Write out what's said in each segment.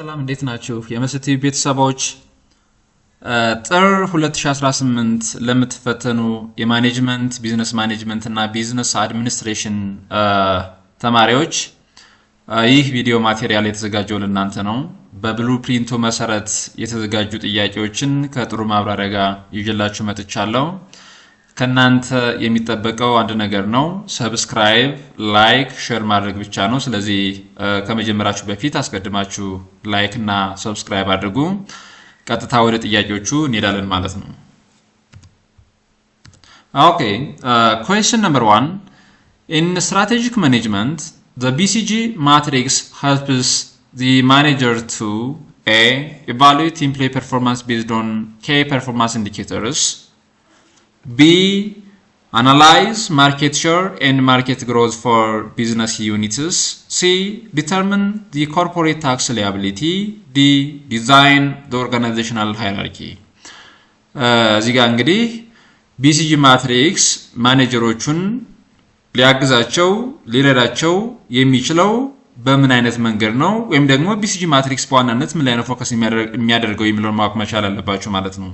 ሰላም እንዴት ናችሁ? የመስቲ ቤተሰቦች ጥር 2018 ለምትፈተኑ የማኔጅመንት ቢዝነስ ማኔጅመንት እና ቢዝነስ አድሚኒስትሬሽን ተማሪዎች ይህ ቪዲዮ ማቴሪያል የተዘጋጀው ለእናንተ ነው። በብሉፕሪንቱ መሰረት የተዘጋጁ ጥያቄዎችን ከጥሩ ማብራሪያ ጋር ይዤላችሁ መጥቻለሁ። ከናንተ የሚጠበቀው አንድ ነገር ነው፣ ሰብስክራይብ፣ ላይክ፣ ሼር ማድረግ ብቻ ነው። ስለዚህ ከመጀመራችሁ በፊት አስቀድማችሁ ላይክ እና ሰብስክራይብ አድርጉ። ቀጥታ ወደ ጥያቄዎቹ እንሄዳለን ማለት ነው። ኦኬ question number 1 in strategic management the BCG matrix helps the manager to a evaluate employee performance based on key performance indicators, B. Analyze market share and market growth for business units. C. Determine the corporate tax liability. D. Design the organizational hierarchy. እዚህ ጋር እንግዲህ BCG ማትሪክስ ማኔጀሮቹን ሊያግዛቸው ሊረዳቸው የሚችለው በምን አይነት መንገድ ነው ወይም ደግሞ BCG ማትሪክስ በዋናነት ምን ላይ ነው ፎከስ የሚያደርገው የሚለውን ማወቅ መቻል አለባችሁ ማለት ነው።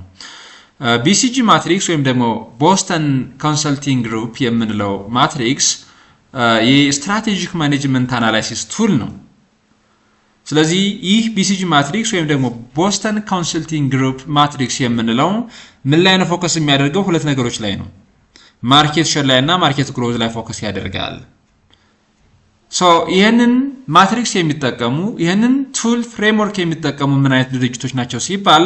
BCG ማትሪክስ ወይም ደግሞ ቦስተን ኮንሰልቲንግ ግሩፕ የምንለው ማትሪክስ የስትራቴጂክ ማኔጅመንት አናላይሲስ ቱል ነው። ስለዚህ ይህ BCG ማትሪክስ ወይም ደግሞ ቦስተን ኮንሰልቲንግ ግሩፕ ማትሪክስ የምንለው ምን ላይ ነው ፎከስ የሚያደርገው? ሁለት ነገሮች ላይ ነው። ማርኬት ሼር ላይ እና ማርኬት ግሮዝ ላይ ፎከስ ያደርጋል። ይህንን ማትሪክስ የሚጠቀሙ ይህንን ቱል ፍሬምወርክ የሚጠቀሙ ምን አይነት ድርጅቶች ናቸው ሲባል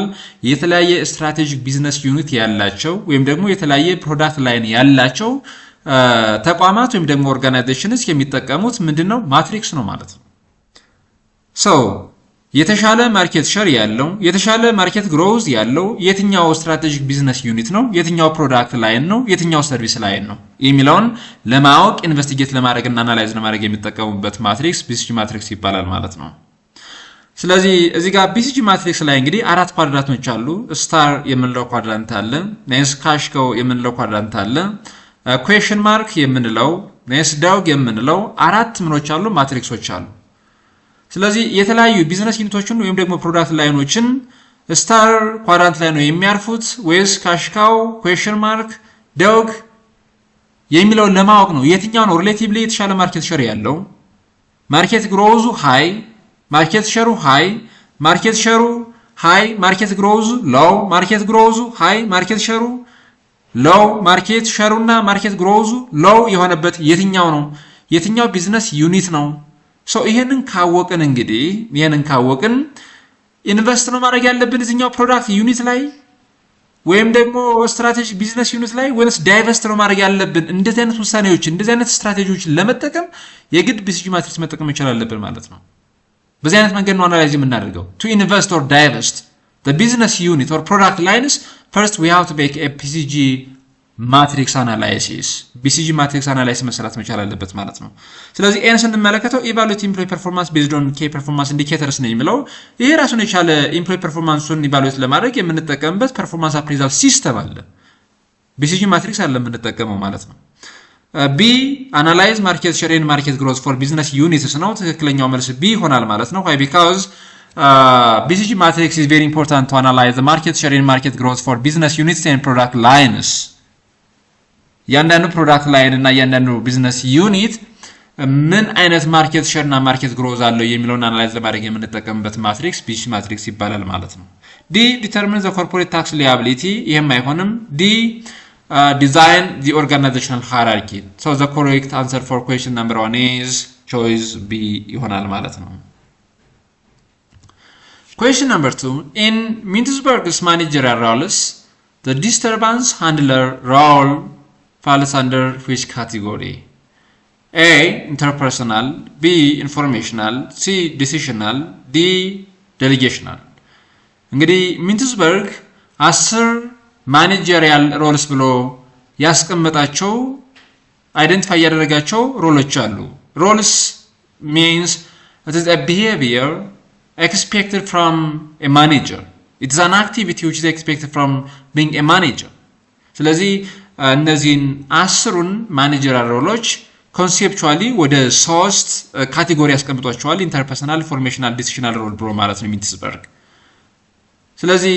የተለያየ ስትራቴጂክ ቢዝነስ ዩኒት ያላቸው ወይም ደግሞ የተለያየ ፕሮዳክት ላይን ያላቸው ተቋማት ወይም ደግሞ ኦርጋናይዜሽንስ የሚጠቀሙት ምንድነው? ማትሪክስ ነው ማለት ነው። የተሻለ ማርኬት ሼር ያለው የተሻለ ማርኬት ግሮዝ ያለው የትኛው ስትራቴጂክ ቢዝነስ ዩኒት ነው፣ የትኛው ፕሮዳክት ላይን ነው፣ የትኛው ሰርቪስ ላይን ነው የሚለውን ለማወቅ ኢንቨስቲጌት ለማድረግ እና አናላይዝ ለማድረግ የሚጠቀሙበት ማትሪክስ BCG ማትሪክስ ይባላል ማለት ነው። ስለዚህ እዚህ ጋር BCG ማትሪክስ ላይ እንግዲህ አራት ኳድራንቶች አሉ። ስታር የምንለው ኳድራንት አለ፣ ኔስ ካሽኮ የምንለው ኳድራንት አለ፣ ኩዌስችን ማርክ የምንለው ኔስ ዳውግ የምንለው አራት ምኖች አሉ፣ ማትሪክሶች አሉ። ስለዚህ የተለያዩ ቢዝነስ ዩኒቶችን ወይም ደግሞ ፕሮዳክት ላይኖችን ስታር ኳድራንት ላይ ነው የሚያርፉት ወይስ ካሽካው፣ ኩዌስችን ማርክ፣ ዶግ የሚለውን ለማወቅ ነው። የትኛው ነው ሪሌቲቭሊ የተሻለ ማርኬት ሼር ያለው? ማርኬት ግሮዙ ሃይ፣ ማርኬት ሼሩ ሃይ፣ ማርኬት ሼሩ ሃይ፣ ማርኬት ግሮዙ ሎው፣ ማርኬት ግሮዙ ሃይ፣ ማርኬት ሼሩ ሎው፣ ማርኬት ሼሩና ማርኬት ግሮዙ ሎው የሆነበት የትኛው ነው? የትኛው ቢዝነስ ዩኒት ነው? ይሄንን ካወቅን እንግዲህ ይሄንን ካወቅን ኢንቨስት ነው ማድረግ ያለብን እዚህኛው ፕሮዳክት ዩኒት ላይ ወይም ደግሞ ስትራቴጂክ ቢዝነስ ዩኒት ላይ ወይስ ዳይቨስት ነው ማድረግ ያለብን? እንደዚህ አይነት ውሳኔዎች እንደዚህ አይነት ስትራቴጂዎችን ለመጠቀም የግድ BCG ማትሪክስ መጠቀም ይችላል አለብን ማለት ነው። በዚህ አይነት መንገድ ነው አናላይዝ የምናደርገው። to invest or divest the business unit or product lines first we have to make a BCG ማትሪክስ አናላይሲስ BCG ማትሪክስ አናላይሲስ መስራት መቻል አለበት ማለት ነው። ስለዚህ ኤን ስንመለከተው ኢቫሉዌት ኤምፕሎይ ፐርፎርማንስ ቤዝድ ኦን ኬ ፐርፎርማንስ ኢንዲኬተርስ ነው የሚለው። ይሄ ራሱን የቻለ ኤምፕሎይ ፐርፎርማንሱን ኢቫሉዌት ለማድረግ የምንጠቀምበት ፐርፎርማንስ አፕሬዛል ሲስተም አለ፣ BCG ማትሪክስ አለ የምንጠቀመው ማለት ነው። ቢ አናላይዝ ማርኬት ሼር ኤንድ ማርኬት ግሮዝ ፎር ቢዝነስ ዩኒትስ ነው። ትክክለኛው መልስ ቢ ይሆናል ማለት ነው። why because BCG matrix is very important to analyze the market share and market growth for business units and product lines. ያንዳንዱ ፕሮዳክት ላይን እና ያንዳንዱ ቢዝነስ ዩኒት ምን አይነት ማርኬት ሼር እና ማርኬት ግሮዝ አለው የሚለውን አናላይዝ ለማድረግ የምንጠቀምበት ማትሪክስ BCG ማትሪክስ ይባላል ማለት ነው። ዲ ዲተርሚን ዘ ኮርፖሬት ታክስ ሊያቢሊቲ፣ ይሄም አይሆንም። ዲ ዲዛይን ዘ ኦርጋናይዜሽናል ሃይራርኪ። ዘ ኮሬክት አንሰር ፎር ኩዌስችን ነምበር 1 ኢዝ ቾይስ ቢ ይሆናል ማለት ነው። ኩዌስችን ነምበር 2 ኢን ሚንትስበርግስ ማኔጀሪያል ሮልስ ዘ ዲስተርባንስ ሃንድለር ሮል falls under which category? A. Interpersonal, B. Informational, C. Decisional, D. Delegational. እንግዲህ ሚንትስበርግ 10 ማኔጀሪያል ሮልስ ብሎ ያስቀመጣቸው አይደንቲፋይ ያደረጋቸው ሮሎች አሉ። ሮልስ means it is a behavior expected from a manager. It is an activity which is expected from being a manager. ስለዚህ እነዚህን 10ን ማኔጀሪያል ሮሎች ኮንሴፕቹዋሊ ወደ 3 ካቴጎሪ ያስቀምጧቸዋል። ኢንተርፐርሰናል፣ ፎርሜሽናል፣ ዲሲሽናል ሮል ብሎ ማለት ነው ሚንትስበርግ። ስለዚህ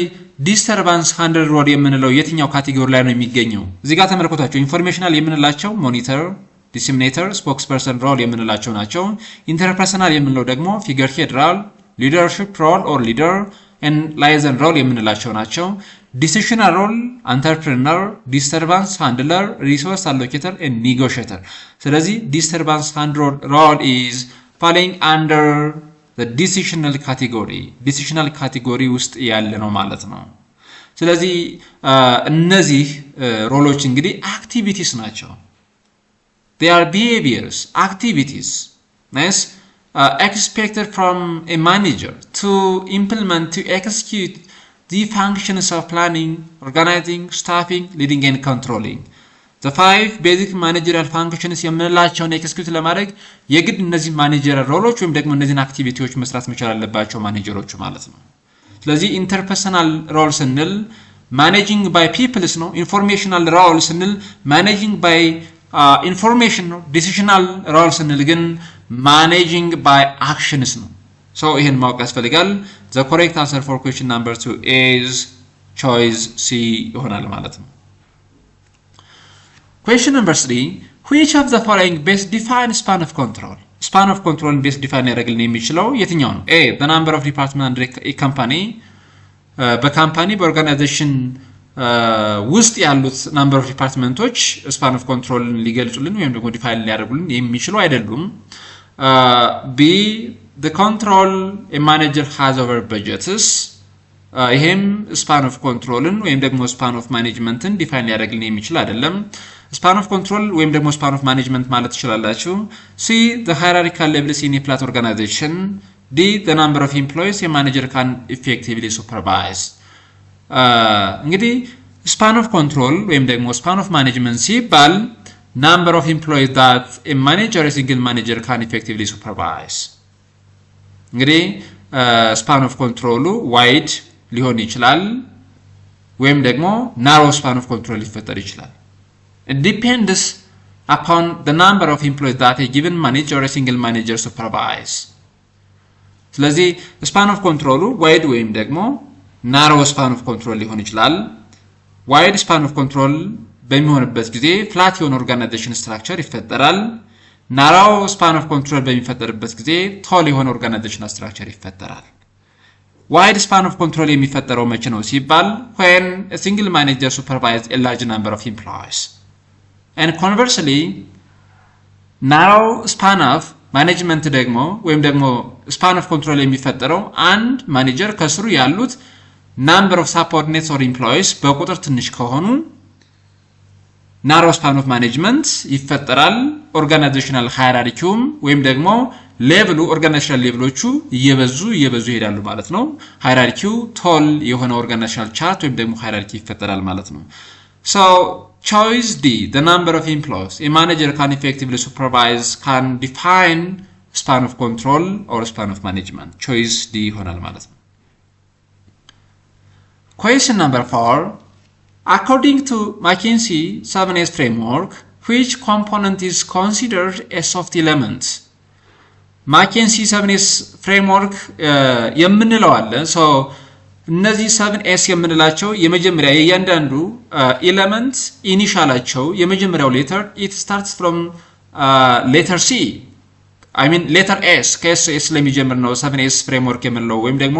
ዲስተርባንስ ሃንድል ሮል የምንለው የትኛው ካቴጎሪ ላይ ነው የሚገኘው? እዚህ ጋር ተመልከቷቸው። ኢንፎርሜሽናል የምንላቸው ሞኒተር፣ ዲሲሚኔተር፣ ስፖክስፐርሰን ሮል የምንላቸው ናቸው። ኢንተርፐርሰናል የምንለው ደግሞ ፊገር ሄድ ሮል፣ ሊደርሺፕ ሮል ኦር ሊደር ኤንድ ላይዘን ሮል የምንላቸው ናቸው። ዲሲሽናል ሮል አንተርፕረነር፣ ዲስተርባንስ ሃንድለር፣ ሪሶርስ አሎኬተር ኤንድ ኒጎሽተር። ስለዚህ ዲስተርባንስ ሃንድል ሮል ኢዝ ፋሊንግ አንደር the decisional category decisional category ውስጥ ያለ ነው ማለት ነው። ስለዚህ እነዚህ ሮሎች እንግዲህ አክቲቪቲስ ናቸው። they are behaviors, activities, nice, expected from a manager to implement, to execute the functions of planning, organizing, staffing, leading and controlling. the 5 basic managerial functions የምንላቸውን ኤክስኪዩት ለማድረግ የግድ እነዚህ ማኔጀራል ሮሎች ወይም ደግሞ እነዚህን አክቲቪቲዎች መስራት መቻል አለባቸው ማኔጀሮቹ ማለት ነው። ስለዚህ ኢንተርፐርሰናል ሮል ስንል ማኔጂንግ ባይ ፒፕልስ ነው። ኢንፎርሜሽናል ሮል ስንል ማኔጂንግ ባይ ኢንፎርሜሽን ነው። ዲሲሽናል ሮል ስንል ግን ማኔጂንግ ባይ አክሽንስ ነው። ሶ ይሄን ማወቅ ያስፈልጋል። the correct answer for question number 2 is choice C ይሆናል ማለት ነው። Question number 3, which of the following best define span of control? Span of control best define ያደርግልን የሚችለው የትኛው ነው? A, the number of department under a company, በካምፓኒ በኦርጋናይዜሽን ውስጥ ያሉት number of ዲፓርትመንቶች span of control ሊገልጹልን ወይም ደግሞ ዲፋይን ሊያደርጉልን የሚችሉ አይደሉም። B, the control a manager has over budgets, ይሄም span of controlን ወይም ደግሞ span of managementን ዲፋይን ሊያደርግልን የሚችል አይደለም። span of control ወይም ደግሞ span of management ማለት ትችላላችሁ። C, the hierarchical levels in a flat organization. D, the number of employees a manager can effectively supervise. እንግዲህ span of control ወይም ደግሞ span of management ሲባል number of employees that a manager, a single manager can effectively supervise. እንግዲህ span of control wide ሊሆን ይችላል ወይም ደግሞ narrow span of control ሊፈጠር ይችላል። It depends upon the number of employees that a given manager or a single manager supervise. ስለዚህ span of control wide ወይም ደግሞ narrow span of control ሊሆን ይችላል። wide span of control በሚሆንበት ጊዜ flat የሆነ organization structure ይፈጠራል። narrow span of control በሚፈጠርበት ጊዜ tall የሆነ organization structure ይፈጠራል። wide span of control የሚፈጠረው መቼ ነው ሲባል when a single manager supervises a large number of employees. And conversely, narrow span of management ደግሞ ወይም ደግሞ span of control የሚፈጠረው አንድ ማኔጀር ከስሩ ያሉት number of subordinates or employees በቁጥር ትንሽ ከሆኑ narrow span of management ይፈጠራል። organizational hierarchy ወይም ደግሞ ሌቭሉ organizational ሌቭሎቹ እየበዙ ይሄዳሉ ማለት ነው። hierarchy tall የሆነ organizational chart ወይም ደግሞ hierarchy ይፈጠራል ማለት ነው። So choice D, the number of employees a manager can effectively supervise can define span of control or span of management. Choice D ይሆናል ማለት ነው። Question number 4, according to McKinsey 7S framework, which component is considered a soft element? McKinsey 7S framework የምንለው አለ። so እነዚህ 7S የምንላቸው የመጀመሪያ የእያንዳንዱ ኤሌመንት ኢኒሻላቸው የመጀመሪያው ሌተር it starts from letter C, I mean letter S, ከS ለሚጀምር ነው 7S ፍሬምወርክ የምንለው። ወይም ደግሞ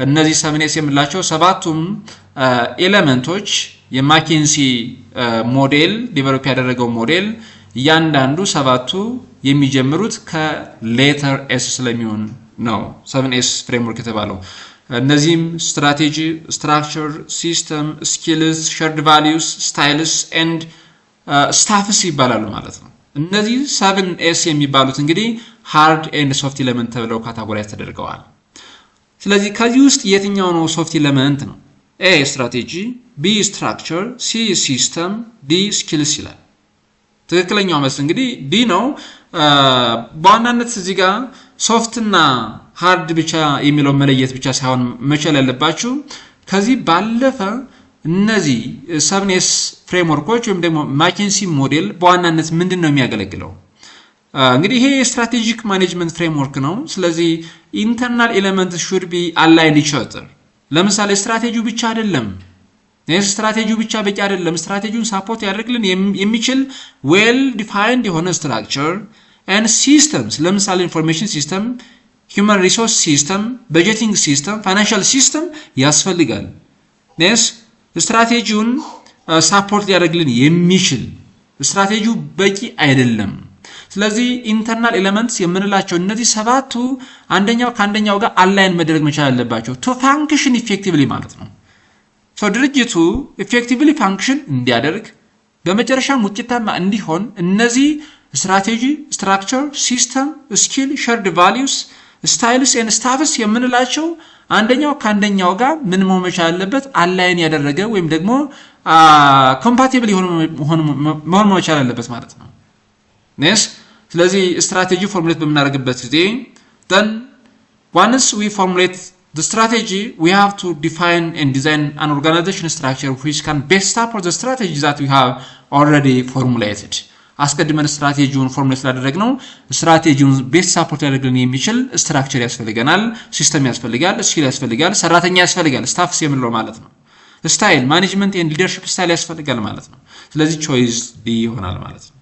እነዚህ 7S የምንላቸው ሰባቱም ኤሌመንቶች የማኪንሲ ሞዴል ዲቨሎፕ ያደረገው ሞዴል እያንዳንዱ ሰባቱ የሚጀምሩት ከሌተር S ስለሚሆን ነው 7S ፍሬምወርክ የተባለው። እነዚህም ስትራቴጂ፣ ስትራክቸር፣ ሲስተም፣ ስኪልስ፣ ሸርድ ቫሊዩስ፣ ስታይልስ ኤንድ ስታፍስ ይባላሉ ማለት ነው። እነዚህ 7S የሚባሉት እንግዲህ ሃርድ ኤንድ ሶፍት ኤሌመንት ተብለው ካታጎራይዝ ተደርገዋል። ስለዚህ ከዚህ ውስጥ የትኛው ነው ሶፍት ኤሌመንት ነው? ኤ ስትራቴጂ፣ ቢ ስትራክቸር፣ ሲ ሲስተም፣ ዲ ስኪልስ ይላል። ትክክለኛው መልስ እንግዲህ ዲ ነው። በዋናነት እዚህ ጋር ሶፍት እና ሃርድ ብቻ የሚለው መለየት ብቻ ሳይሆን መቻል ያለባችሁ ከዚህ ባለፈ እነዚህ 7S ፍሬምወርኮች ወይም ደግሞ ማኪንሲ ሞዴል በዋናነት ምንድነው የሚያገለግለው? እንግዲህ ይሄ ስትራቴጂክ ማኔጅመንት ፍሬምወርክ ነው። ስለዚህ ኢንተርናል ኤሌመንት ሹድ ቢ አላይንድ ኢች አዘር። ለምሳሌ ስትራቴጂው ብቻ አይደለም፣ ስትራቴጂው ብቻ በቂ አይደለም። ስትራቴጂውን ሳፖርት ያደርግልን የሚችል ዌል ዲፋይንድ የሆነ ስትራክቸር ኤንድ ሲስተምስ፣ ለምሳሌ ኢንፎርሜሽን ሲስተም፣ ሂውማን ሪሶርስ ሲስተም፣ በጀቲንግ ሲስተም፣ ፋይናንሻል ሲስተም ያስፈልጋል። ስትራቴጂውን ሳፖርት ሊያደርግልን የሚችል ስትራቴጂው በቂ አይደለም። ስለዚህ ኢንተርናል ኤሌመንትስ የምንላቸው እነዚህ ሰባቱ አንደኛው ከአንደኛው ጋር አላይን መደረግ መቻል አለባቸው ቱ ፋንክሽን ኢፌክቲቭሊ ማለት ነው። ድርጅቱ ኢፌክቲቭሊ ፋንክሽን እንዲያደርግ በመጨረሻም ውጤታማ እንዲሆን እነዚህ ስትራቴጂ፣ ስትራክቸር፣ ሲስተም፣ ስኪል፣ ሸርድ ቫሊዩስ፣ ስታይልስ ኤንድ ስታፍስ የምንላቸው አንደኛው ከአንደኛው ጋር ምን መሆን መቻል አለበት? አላይን ያደረገ ወይም ደግሞ ኮምፓቲብል መሆን መቻል አለበት ማለት ነው። ስለዚህ ስትራቴጂ ፎርሙሌት በምናደርግበት ጊዜ then once we formulate the strategy we have to define and design an organization structure which can best support the strategy that we have already formulated. አስቀድመን ስትራቴጂውን ፎርሙሌት ስላደረግነው ስትራቴጂውን ቤስት ሳፖርት ያደርግልን የሚችል ስትራክቸር ያስፈልገናል፣ ሲስተም ያስፈልጋል፣ ስኪል ያስፈልጋል፣ ሰራተኛ ያስፈልጋል፣ ስታፍስ የምንለው ማለት ነው። ስታይል ማኔጅመንት ኤንድ ሊደርሺፕ ስታይል ያስፈልጋል ማለት ነው። ስለዚህ ቾይስ ዲ ይሆናል ማለት ነው።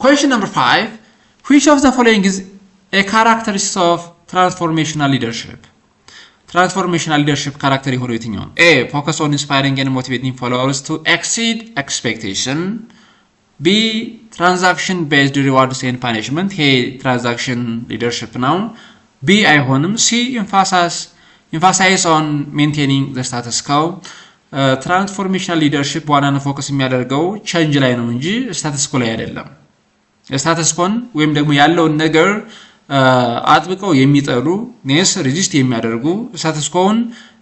Question number 5. Which of the following is a characteristic of transformational leadership? Transformational leadership character የሆነው የትኛው ነው? A. Focus on inspiring and motivating followers to exceed expectation. B. Transaction based rewards and punishment. ይሄ transaction leadership ነው። B. አይሆንም። C. Emphasize on maintaining the status quo. ትራንስፎርሜሽናል ሊደርሺፕ በዋናነት ፎከስ የሚያደርገው ቼንጅ ላይ ነው እንጂ ስታተስ ኮ ላይ አይደለም። ስታተስ ኮን ወይም ደግሞ ያለውን ነገር አጥብቀው የሚጠሉ ሬዚስት የሚያደርጉ ስታተስ ኮን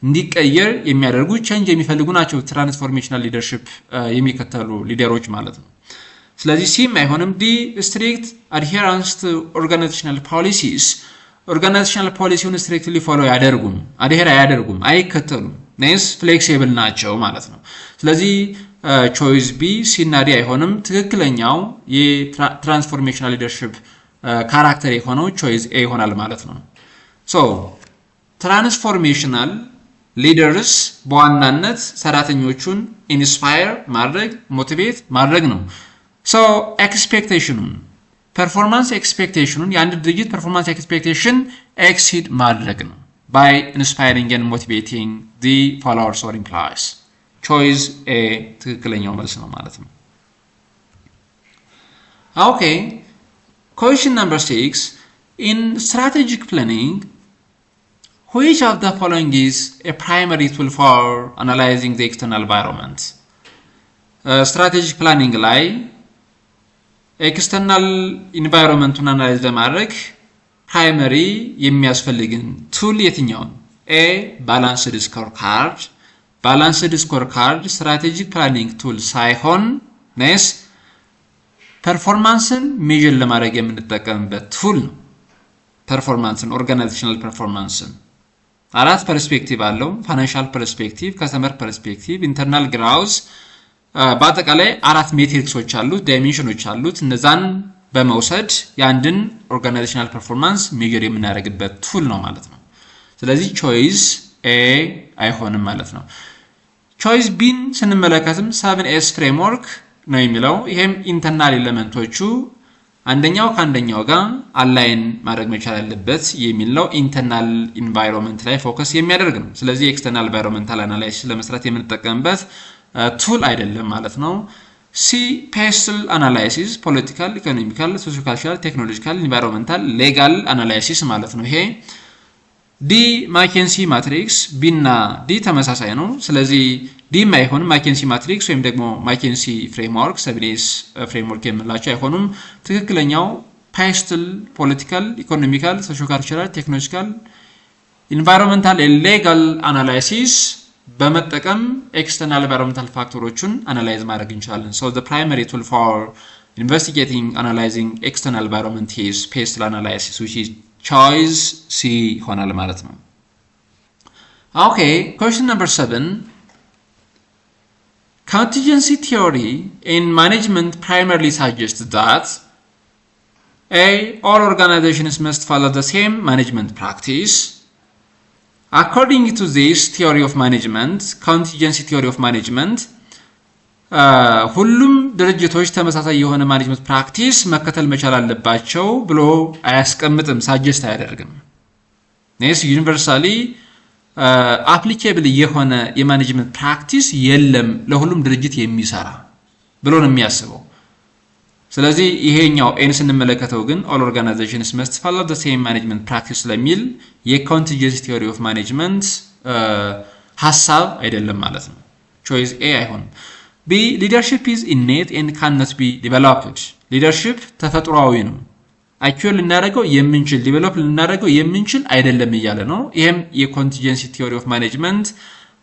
እንዲቀየር የሚያደርጉ ቼንጅ የሚፈልጉ ናቸው ትራንስፎርሜሽናል ሊደርሺፕ የሚከተሉ ሊደሮች ማለት ነው። ስለዚህ ሲም አይሆንም። ዲ ስትሪክት አድሄራንስ ቱ ኦርጋናይዜሽናል ፖሊሲስ። ኦርጋናይዜሽናል ፖሊሲውን ስትሪክትሊ ፎሎ ያደርጉም አድሄር አያደርጉም፣ አይከተሉም። ፍሌክሲብል ናቸው ማለት ነው። ስለዚህ ቾይስ ቢ ሲ እና ዲ አይሆንም። ትክክለኛው የትራንስፎርሜሽናል ሊደርሺፕ ካራክተር የሆነው ቾይስ ኤ ይሆናል ማለት ነው። ትራንስፎርሜሽናል ሊደርስ በዋናነት ሰራተኞቹን ኢንስፓየር ማድረግ ሞቲቬት ማድረግ ነው። ኤክስፔክቴሽኑን ፐርፎርማንስ ኤክስፔክቴሽኑን የአንድ ድርጅት ፐርፎርማንስ ኤክስፔክቴሽን ኤክሲድ ማድረግ ነው by inspiring and motivating the followers or employees. Choice A ትክክለኛው መልስ ነው ማለት ነው። Okay, question number 6. In strategic planning, which of the following is a primary tool for analyzing the external environment? Strategic planning ላይ ኤክስተርናል ኢንቫይሮንመንቱን አናላይዝ ለማድረግ ፕራይመሪ የሚያስፈልግን ቱል የትኛውን? ኤ ባላንስድ ስኮርካርድ። ባላንስድ ስኮርካርድ ስትራቴጂክ ፕላኒንግ ቱል ሳይሆን ፐርፎርማንስን ሜዥር ለማድረግ የምንጠቀምበት ቱል ነው። ፐርፎርማንስን ኦርጋናይዜሽናል ፐርፎርማንስን አራት ፐርስፔክቲቭ አለው። ፋይናንሻል ፐርስፔክቲቭ፣ ከስተመር ፐርስፔክቲቭ፣ ኢንተርናል ግራውዝ፣ በአጠቃላይ አራት ሜትሪክሶች አሉት፣ ዳይሜንሽኖች አሉት። እነዛን በመውሰድ የአንድን ኦርጋናይዜሽናል ፐርፎርማንስ ሜጀር የምናደርግበት ቱል ነው ማለት ነው። ስለዚህ ቾይስ ኤ አይሆንም ማለት ነው። ቾይስ ቢን ስንመለከትም 7S ፍሬምወርክ ነው የሚለው። ይሄም ኢንተርናል ኤሌመንቶቹ አንደኛው ከአንደኛው ጋር አላይን ማድረግ መቻል አለበት የሚል ነው። ኢንተርናል ኢንቫይሮንመንት ላይ ፎከስ የሚያደርግ ነው። ስለዚህ ኤክስተርናል ኢንቫይሮንመንታል አናላይሲስ ለመስራት የምንጠቀምበት ቱል አይደለም ማለት ነው። ሲ ፔስትል አናላይሲስ ፖለቲካል፣ ኢኮኖሚካል፣ ሶሺዮካልቸራል፣ ቴክኖሎጂካል፣ ኢንቫይሮንመንታል፣ ሌጋል አናላይሲስ ማለት ነው ይሄ። ዲ ማኬንሲ ማትሪክስ፣ ቢ እና ዲ ተመሳሳይ ነው። ስለዚህ ዲ አይሆንም። ማኬንሲ ማትሪክስ ወይም ደግሞ ማኬንሲ ፍሬምወርክ 7S ፍሬምወርክ የምንላቸው አይሆኑም። ትክክለኛው ፔስትል ፖለቲካል፣ ኢኮኖሚካል፣ ሶሺዮካልቸራል፣ ቴክኖሎጂካል፣ ኢንቫይሮንመንታል፣ ሌጋል አናላይሲስ በመጠቀም ኤክስተርናል ኢንቫይሮንመንታል ፋክተሮችን አናላይዝ ማድረግ እንችላለን። So the primary tool for investigating analyzing external environment is pestle analysis, which is choice C ይሆናል ማለት ነው። Okay, question number 7. Contingency theory in management primarily suggests that A. All organizations must follow the same management practice. According to this theory of management, contingency theory of management, ሁሉም ድርጅቶች ተመሳሳይ የሆነ ማኔጅመንት ፕራክቲስ መከተል መቻል አለባቸው ብሎ አያስቀምጥም፣ ሳጀስት አያደርግም። ነስ ዩኒቨርሳሊ አፕሊኬብል የሆነ የማኔጅመንት ፕራክቲስ የለም ለሁሉም ድርጅት የሚሰራ ብሎ ነው የሚያስበው። ስለዚህ ይሄኛው ኤን ስንመለከተው ግን all organizations must follow the same management practice ለሚል የcontingency theory of management ሐሳብ አይደለም ማለት ነው። choice A አይሆንም። B. Leadership is innate and cannot be developed. Leadership ተፈጥሯዊ ነው። አክቹዋሊ ልናደርገው የምንችል ዲቨሎፕ ልናደርገው የምንችል አይደለም እያለ ነው። ይሄም የcontingency theory of management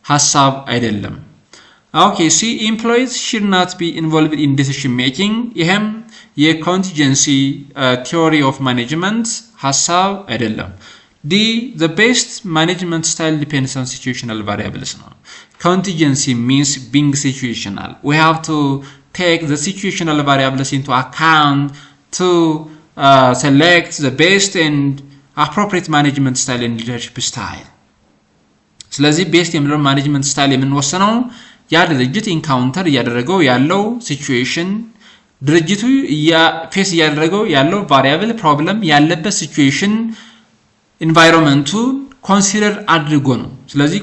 ሐሳብ አይደለም። Okay, C. Employees should not be involved in decision making. ይሄም የcontingency theory of management ሐሳብ አይደለም። D. The best management style depends on situational variables. No. Contingency means being situational. We have to take the situational variables into account to select the best and appropriate management style and leadership style. ስለዚህ ቤስት የሚለው ማኔጅመንት ስታይል የምንወስነው ያ ድርጅት ኢንካውንተር እያደረገው ያለው ሲቹዌሽን ድርጅቱ ፌስ እያደረገው ያለው ቫሪያብል ፕሮብለም ያለበት ሲቹዌሽን ኢንቫይሮንመንቱ ኮንሲደር አድርጎ ነው። ስለዚህ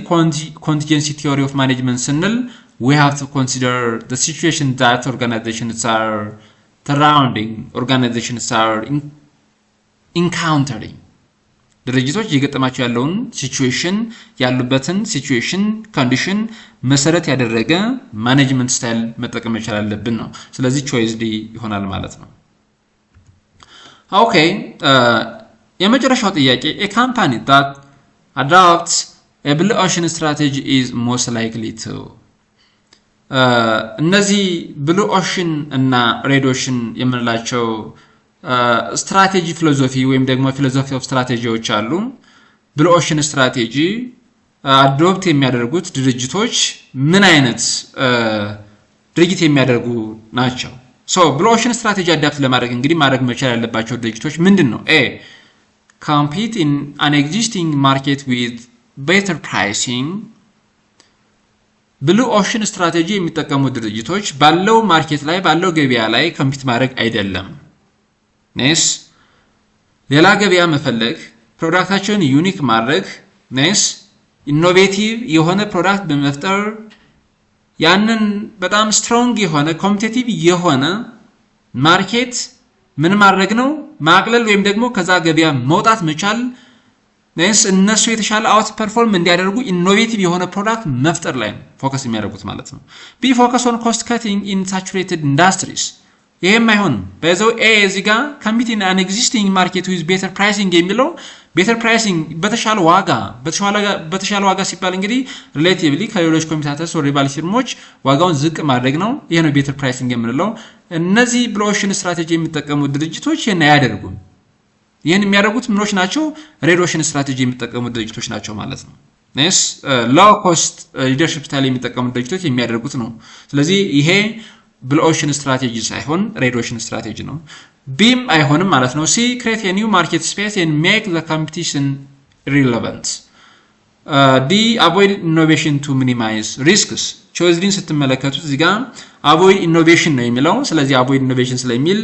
contingency theory of management ስንል we have to consider the situation that organizations are surrounding, organizations are encountering. ድርጅቶች እየገጠማቸው ያለውን ሲቹዌሽን ያሉበትን ሲቹዌሽን ኮንዲሽን መሰረት ያደረገ ማኔጅመንት ስታይል መጠቀም መቻል አለብን ነው። ስለዚህ ቾይስ ዲ ይሆናል ማለት ነው። ኦኬ የመጨረሻው ጥያቄ a company that adopts a blue ocean strategy is most likely to እነዚህ ብሉ ኦሽን እና ሬድ ኦሽን የምንላቸው ስትራቴጂ ፊሎሶፊ ወይም ደግሞ ፊሎሶፊ ኦፍ ስትራቴጂዎች አሉ። ብሉ ኦሽን ስትራቴጂ አዶፕት የሚያደርጉት ድርጅቶች ምን አይነት ድርጊት የሚያደርጉ ናቸው? ብሉ ኦሽን ስትራቴጂ አዳፕት ለማድረግ እንግዲህ ማድረግ መቻል ያለባቸው ድርጅቶች ምንድነው? A. Compete in an existing market with better pricing. ብሉ ኦሽን ስትራቴጂ የሚጠቀሙ ድርጅቶች ባለው ማርኬት ላይ ባለው ገበያ ላይ ኮምፒት ማድረግ አይደለም። ነስ ሌላ ገበያ መፈለግ፣ ፕሮዳክታቸውን ዩኒክ ማድረግ፣ ነስ ኢኖቬቲቭ የሆነ ፕሮዳክት በመፍጠር ያንን በጣም ስትሮንግ የሆነ ኮምፒቲቲቭ የሆነ ማርኬት ምን ማድረግ ነው? ማቅለል ወይም ደግሞ ከዛ ገበያ መውጣት መቻል። ነስ እነሱ የተሻለ አውት ፐርፎርም እንዲያደርጉ ኢኖቬቲቭ የሆነ ፕሮዳክት መፍጠር ላይ ነው ፎከስ የሚያደርጉት ማለት ነው። ቢ ፎከስ ኦን ኮስት ካቲንግ ኢን ሳቹሬትድ ኢንዳስትሪስ። ይሄም አይሆንም። በዛው ኤ እዚህ ጋር ኮምፒት ኢን አን ኤግዚስቲንግ ማርኬት ዊዝ ቤተር ፕራይሲንግ የሚለው ቤተር ፕራይሲንግ በተሻለ ዋጋ ሲባል እንግዲህ ሪሌቲቭሊ ከሌሎች ኮምፒቲተርስ ወር ሪቫል ፊርሞች ዋጋውን ዝቅ ማድረግ ነው። ይሄ ነው ቤተር ፕራይሲንግ የምንለው። እነዚህ ብሉ ኦሽን ስትራቴጂ የሚጠቀሙ ድርጅቶች ይሄን አያደርጉም። ይሄን የሚያደርጉት ምኖች ናቸው? ሬድ ኦሽን ስትራቴጂ የሚጠቀሙ ድርጅቶች ናቸው ማለት ነው። ነስ ሎው ኮስት ሊደርሺፕ ስታይል የሚጠቀሙ ድርጅቶች የሚያደርጉት ነው። ስለዚህ ይሄ ብሉ ኦሽን ስትራቴጂ ሳይሆን ሬድ ኦሽን ስትራቴጂ ነው። ቢም አይሆንም ማለት ነው። ሲ ክሬት a new market space and make the competition irrelevant. ዲ avoid innovation to minimize risks. ቾይዝሊን ስትመለከቱት እዚህ ጋር avoid innovation ነው የሚለው። ስለዚህ avoid innovation ስለሚል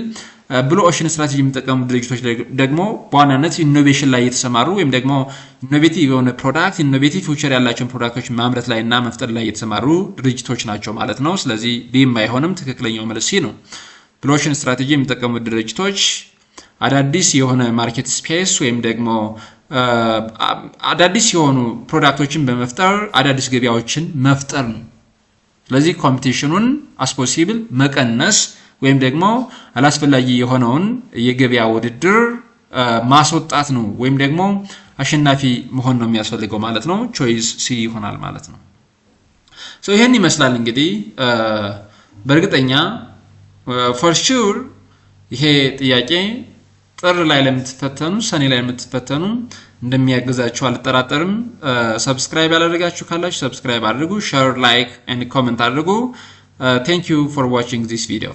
ብሉ ኦሽን ስትራቴጂ የሚጠቀሙ ድርጅቶች ደግሞ በዋናነት ኢኖቬሽን ላይ የተሰማሩ ወይም ደግሞ ኢኖቬቲቭ የሆነ ፕሮዳክት ኢኖቬቲቭ ፊውቸር ያላቸውን ፕሮዳክቶች ማምረት ላይ እና መፍጠር ላይ የተሰማሩ ድርጅቶች ናቸው ማለት ነው። ስለዚህ ቢም አይሆንም፣ ትክክለኛው መልስ ሲ ነው። ብሉ ኦሽን ስትራቴጂ የሚጠቀሙ ድርጅቶች አዳዲስ የሆነ ማርኬት ስፔስ ወይም ደግሞ አዳዲስ የሆኑ ፕሮዳክቶችን በመፍጠር አዳዲስ ገበያዎችን መፍጠር ነው። ስለዚህ ኮምፒቲሽኑን አስፖሲብል መቀነስ ወይም ደግሞ አላስፈላጊ የሆነውን የገበያ ውድድር ማስወጣት ነው ወይም ደግሞ አሸናፊ መሆን ነው የሚያስፈልገው ማለት ነው። ቾይስ ሲ ይሆናል ማለት ነው። ይሄን ይመስላል እንግዲህ በእርግጠኛ for sure ይሄ ጥያቄ ጥር ላይ ለምትፈተኑ ሰኔ ላይ ለምትፈተኑ እንደሚያግዛችሁ አልጠራጠርም። ሰብስክራይብ ያላደረጋችሁ ካላችሁ ሰብስክራይብ አድርጉ፣ ሼር፣ ላይክ and comment አድርጉ። Thank you for watching this video.